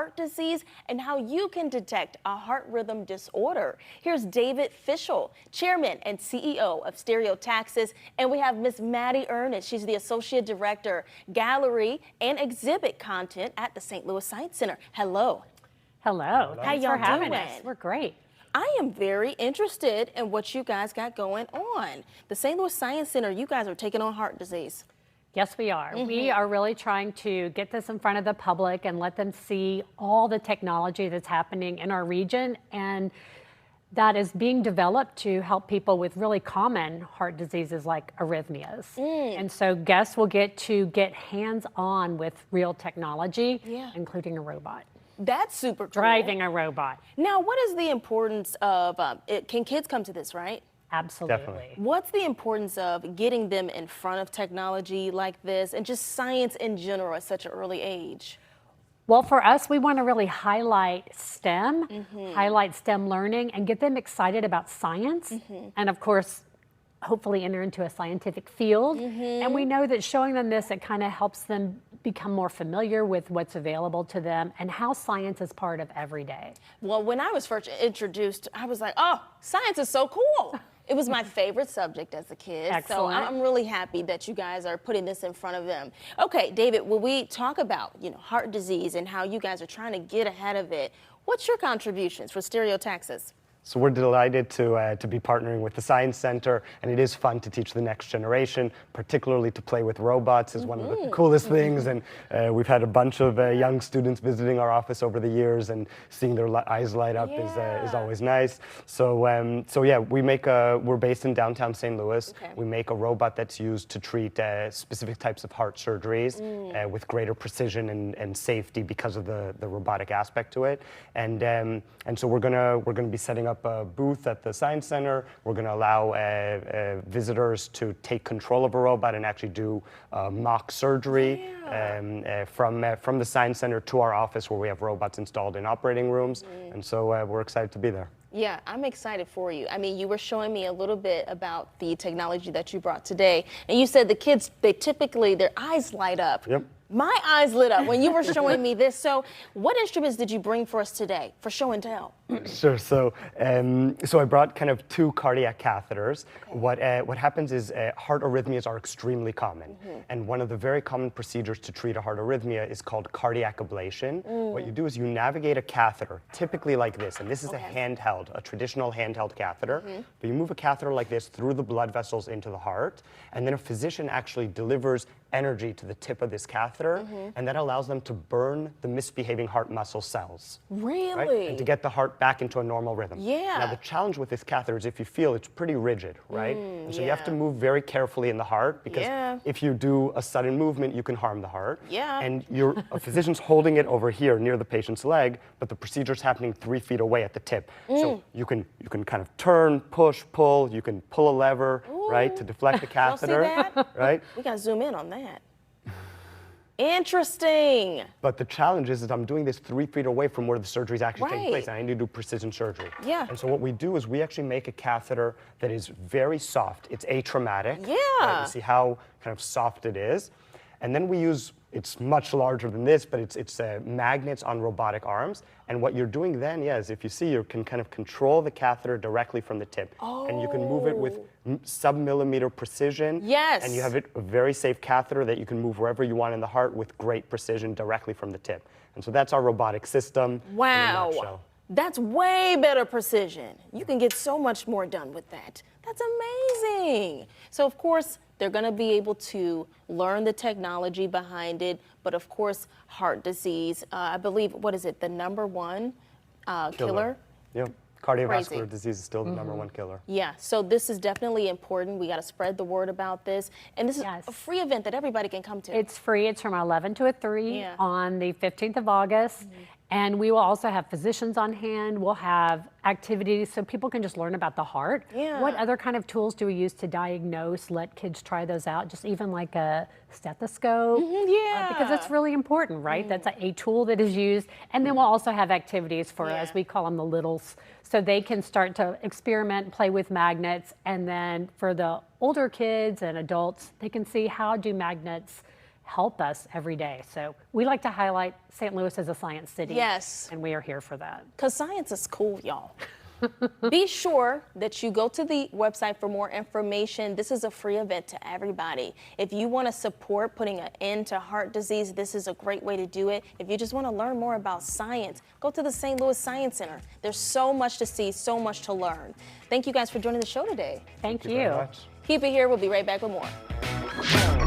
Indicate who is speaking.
Speaker 1: heart disease and how you can detect a heart rhythm disorder. Here's David Fischel, Chairman and CEO of Stereotaxis, and we have Miss Maddie Earnest. She's the Associate Director, Gallery and Exhibit Content at the St. Louis Science Center. Hello.
Speaker 2: Hello. Thanks for having us. We're great.
Speaker 1: I am very interested in what you guys got going on. The St. Louis Science Center, you guys are taking on heart disease.
Speaker 2: Yes, we are. We are really trying to get this in front of the public and let them see all the technology that's happening in our region and that is being developed to help people with really common heart diseases like arrhythmias. And so guests will get to get hands-on with real technology, including a robot.
Speaker 1: That's super cool.
Speaker 2: Driving a robot.
Speaker 1: Now, what is the importance of, can kids come to this, right?
Speaker 2: Absolutely.
Speaker 3: Definitely.
Speaker 1: What's the importance of getting them in front of technology like this and just science in general at such an early age?
Speaker 2: Well, for us, we want to really highlight STEM, highlight STEM learning, and get them excited about science. And of course, hopefully enter into a scientific field. And we know that showing them this, it kind of helps them become more familiar with what's available to them and how science is part of every day.
Speaker 1: Well, when I was first introduced, I was like, oh, science is so cool. It was my favorite subject as a kid.
Speaker 2: Excellent.
Speaker 1: So I'm really happy that you guys are putting this in front of them. Okay, David, will we talk about, heart disease and how you guys are trying to get ahead of it? What's your contributions for Stereotaxis?
Speaker 3: So we're delighted to be partnering with the Science Center, and it is fun to teach the next generation, particularly to play with robots is one of the coolest things, and we've had a bunch of young students visiting our office over the years, and seeing their eyes light up is always nice. So yeah, we're based in downtown St. Louis. We make a robot that's used to treat specific types of heart surgeries with greater precision and safety because of the robotic aspect to it, and so we're gonna be setting up a booth at the Science Center. We're going to allow visitors to take control of a robot and actually do mock surgery from the Science Center to our office where we have robots installed in operating rooms. And so we're excited to be there.
Speaker 1: Yeah, I'm excited for you. I mean, you were showing me a little bit about the technology that you brought today. And you said the kids, their eyes light up.
Speaker 3: Yep.
Speaker 1: My eyes lit up when you were showing me this. So what instruments did you bring for us today for show and tell?
Speaker 3: Sure. So I brought kind of two cardiac catheters. What happens is heart arrhythmias are extremely common. And one of the very common procedures to treat a heart arrhythmia is called cardiac ablation. What you do is you navigate a catheter, typically like this, and this is a traditional handheld catheter. But you move a catheter like this through the blood vessels into the heart, and then a physician actually delivers energy to the tip of this catheter, and that allows them to burn the misbehaving heart muscle cells.
Speaker 1: Really?
Speaker 3: Right? And to get the heart back into a normal rhythm.
Speaker 1: Yeah.
Speaker 3: Now the challenge with this catheter is if you feel it's pretty rigid, right? And so you have to move very carefully in the heart because if you do a sudden movement, you can harm the heart. And a physician's holding it over here near the patient's leg, but the procedure's happening 3 feet away at the tip. So you can kind of turn, push, pull, you can pull a lever, right, to deflect the catheter.
Speaker 1: See that?
Speaker 3: Right?
Speaker 1: We gotta zoom in on that. Interesting.
Speaker 3: But the challenge is that I'm doing this 3 feet away from where the surgery is actually taking place, and I need to do precision surgery. And so what we do is we actually make a catheter that is very soft. It's atraumatic. Right? You see how kind of soft it is. And then we use, it's much larger than this, but it's magnets on robotic arms. And what you're doing then, is if you see, you can kind of control the catheter directly from the tip. And you can move it with sub-millimeter precision. And you have a very safe catheter that you can move wherever you want in the heart with great precision directly from the tip. And so that's our robotic system.
Speaker 1: Wow. That's way better precision. You can get so much more done with that. That's amazing. So of course, they're going to be able to learn the technology behind it, but of course, heart disease, I believe, what is it, the #1 killer?
Speaker 3: Yep. Cardiovascular disease is still the #1 killer.
Speaker 1: Yeah, so this is definitely important. We got to spread the word about this. And this is a free event that everybody can come to.
Speaker 2: It's free. It's from 11 to 3 on the 15th of August. And we will also have physicians on hand. We'll have activities so people can just learn about the heart. What other kind of tools do we use to diagnose? Let kids try those out, just even like a stethoscope. Because it's really important, right? That's a tool that is used. And then we'll also have activities for, as we call them, the littles, so they can start to experiment, play with magnets. And then for the older kids and adults, they can see how do magnets help us every day. So we like to highlight St. Louis as a science city.
Speaker 1: Yes.
Speaker 2: And we are here for that.
Speaker 1: Because science is cool, y'all. Be sure that you go to the website for more information. This is a free event to everybody. If you want to support putting an end to heart disease, this is a great way to do it. If you just want to learn more about science, go to the St. Louis Science Center. There's so much to see, so much to learn. Thank you guys for joining the show today.
Speaker 2: Thank you.
Speaker 3: Very much.
Speaker 1: Keep it here. We'll be right back with more.